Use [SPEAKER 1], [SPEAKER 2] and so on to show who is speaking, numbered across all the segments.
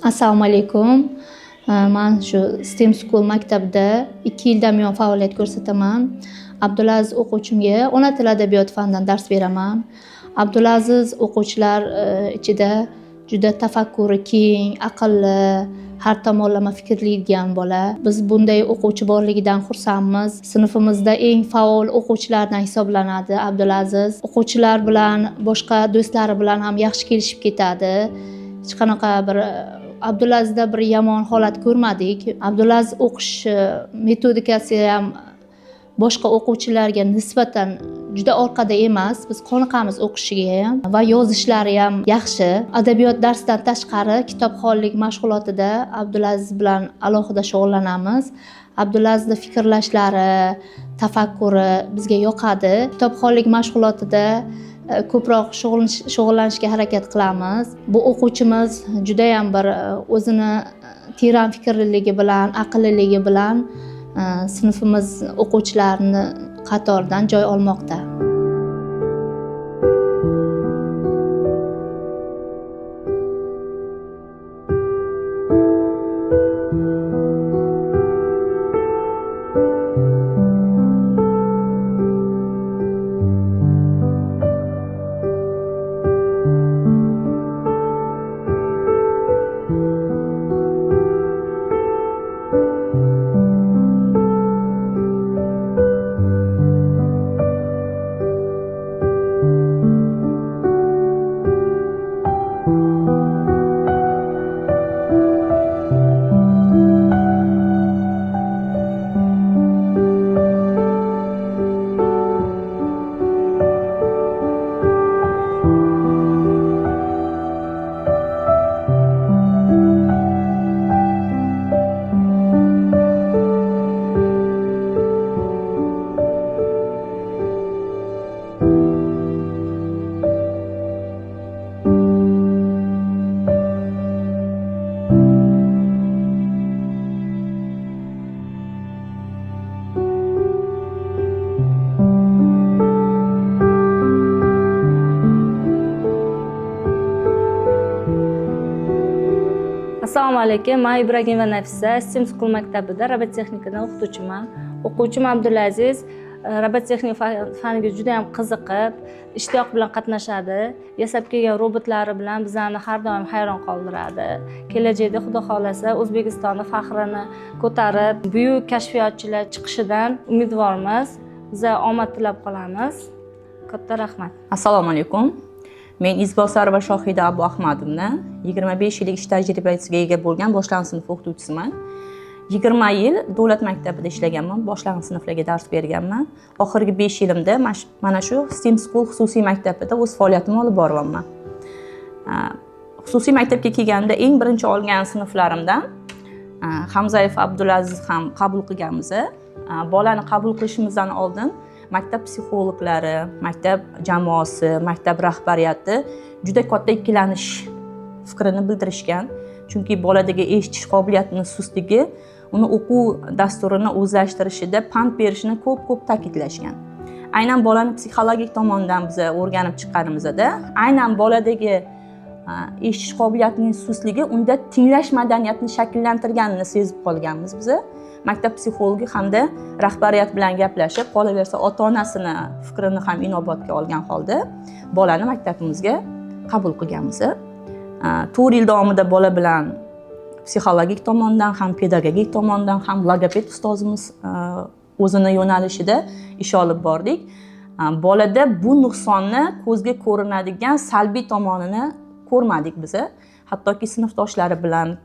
[SPEAKER 1] Assalomu alaykum. Men shu STEM School maktabida 2 yildan buyon faoliyat ko'rsataman. Abdulaziz o'quvchimga ona tili adabiyot fanidan dars beraman. Abdulaziz o'quvchilar ichida juda tafakkuri keng, aqlli, har tomonlama fikrlaydigan bola. Biz bunday o'quvchi borligidan xursandmiz. Sinfimizda eng faol o'quvchilardan hisoblanadi Abdulaziz. O'quvchilar bilan, boshqa do'stlari bilan ham yaxshi kelishib ketadi. Hech qanaqa bir Abdulazizda bir yomon holat ko'rmadik. Abdulaziz o'qish metodikasi ham boshqa o'quvchilarga nisbatan juda orqada emas. Biz qoniqamiz o'qishiga ham va yozishlari ham yaxshi. Adabiyot darsidan tashqari kitobxonlik mashg'ulotida Abdulaziz bilan alohida shug'ullanamiz. Abdulazizning fikrlashlari, tafakkuri bizga yoqadi. Kitobxonlik mashg'ulotida ko'proq shug'ullanishga harakat qilamiz. Bu o'quvchimiz juda ham bir o'zini teran fikrliligi bilan, aqlliligi bilan sinfimiz o'quvchilarini qatoridan joy olmoqda.
[SPEAKER 2] Assalomu alaykum. Men Ibragimova Nafisa, STEM School maktabida robototexnikadan o'qituvchiman. O'quvchim Abdulaziz robototexnika faniga juda ham qiziqib, ishtiyoq bilan qatnashadi. Yasab kelgan robotlari bilan bizlarni har doim hayron qoldiradi. Kelajakda Xudo xolasa O'zbekistonning faxrini ko'tarib, buyuk kashfiyotchilar chiqishidan umidvormiz. Bizga omad tilab qolamiz. Katta rahmat.
[SPEAKER 3] Assalomu alaykum. Men Izbosarova Shohida Abu Ahmadovna 25 yillik ish tajribasiga ega bo'lgan boshlang'ich sinf o'qituvchisiman. 20 yil davlat maktabida ishlaganman, boshlang'ich sinflarga dars berganman. Oxirgi 5 yilimda mana shu STEM School xususiy maktabida o'z faoliyatimni olib boryapman. Xususiy maktabga kelganda eng birinchi olgan sinflarimdan Hamzayev Abdulaziz ham qabul qilganmiz. Bolani qabul qilishimizdan oldin maktab psixologlari, maktab jamoasi, maktab rahbariyati juda katta ikkilanish fikrini bildirishgan. Chunki boladagi eshitish qobiliyatining sustligi uni o'quv dasturini o'zlashtirishida pand berishini ko'p ta'kidlashgan. Aynan bolani psixologik tomondan biz o'rganib chiqqanimizda, aynan boladagi eshitish qobiliyatining sustligi unda tinglash madaniyatini shakllantirganini sezib qolganmiz biz. Maktab psixologi hamda rahbariyat bilan gaplashib, qolaversa ota-onasini fikrini ham inobatga olgan holda bolani maktabimizga qabul qilganmiz. 4 yil davomida bola bilan psixologik tomondan ham, pedagogik tomondan ham logoped ustozimiz o'zini yo'nalishida ish olib bordik. Bolada bu nuqsonni ko'zga ko'rinadigan salbiy tomonini ko'rmadik biz. Hattoki sinfdoshlari bilan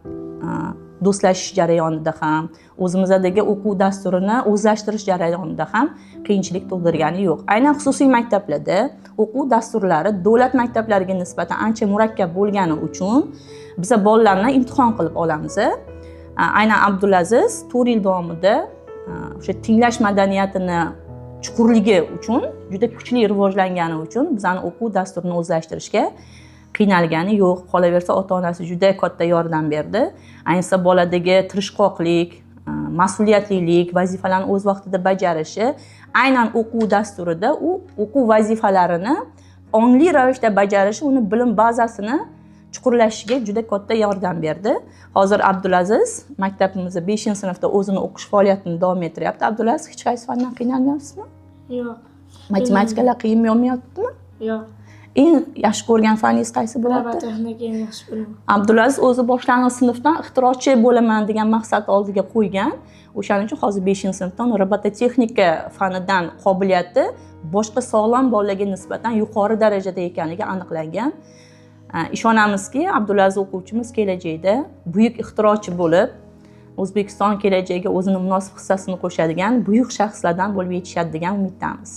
[SPEAKER 3] do'stlashish jarayonida ham, o'zimizdagi o'quv dasturini o'zlashtirish jarayonida ham qiyinchilik tug'dirgani yo'q. Aynan xususiy maktablarda o'quv dasturlari davlat maktablariga nisbatan ancha murakkab bo'lgani uchun biz bolalarni imtihon qilib olamiz. Aynan Abdulaziz 4 yil davomida o'sha tinglash madaniyatini chuqurligi uchun, juda kuchli rivojlangani uchun bizani o'quv dasturini o'zlashtirishga qiynalgani yo'q. Qolaversa ota-onasi juda katta yordam berdi. Ayniqsa boladagi tirishqoqlik, mas'uliyatlilik, vazifalarni o'z vaqtida bajarishi, aynan o'quv dasturida u o'quv vazifalarini ongli ravishda bajarishi uni bilim bazasini chuqurlashishiga juda katta yordam berdi. Hozir Abdulaziz maktabimizda 5-sinfda o'zini o'qish faoliyatini davom ettiryapti. Abdulaziz, hech qaysi fandan qiynalmayapsizmi?
[SPEAKER 4] Yo'q.
[SPEAKER 3] Matematikalar qiyin bo'lmayaptimi?
[SPEAKER 4] Yo'q.
[SPEAKER 3] Eng yaxshi ko'rgan faningiz qaysi bo'lyapti?
[SPEAKER 4] Robototexnika eng yaxshi bilaman.
[SPEAKER 3] Abdulaziz o'zi boshlang'ich sinfdan ixtirochi bo'laman degan maqsad oldiga qo'ygan. O'shaning uchun hozir 5-sinfdan robototexnika fanidan qobiliyati boshqa sog'lom bolalarga nisbatan yuqori darajada ekanligi aniqlangan. Ishonamizki, Abdulaziz o'quvchimiz kelajakda buyuk ixtirochi bo'lib, O'zbekiston kelajagiga o'zini munosib hissasini qo'shadigan buyuk shaxslardan bo'lib yetishadi degan umiddamiz.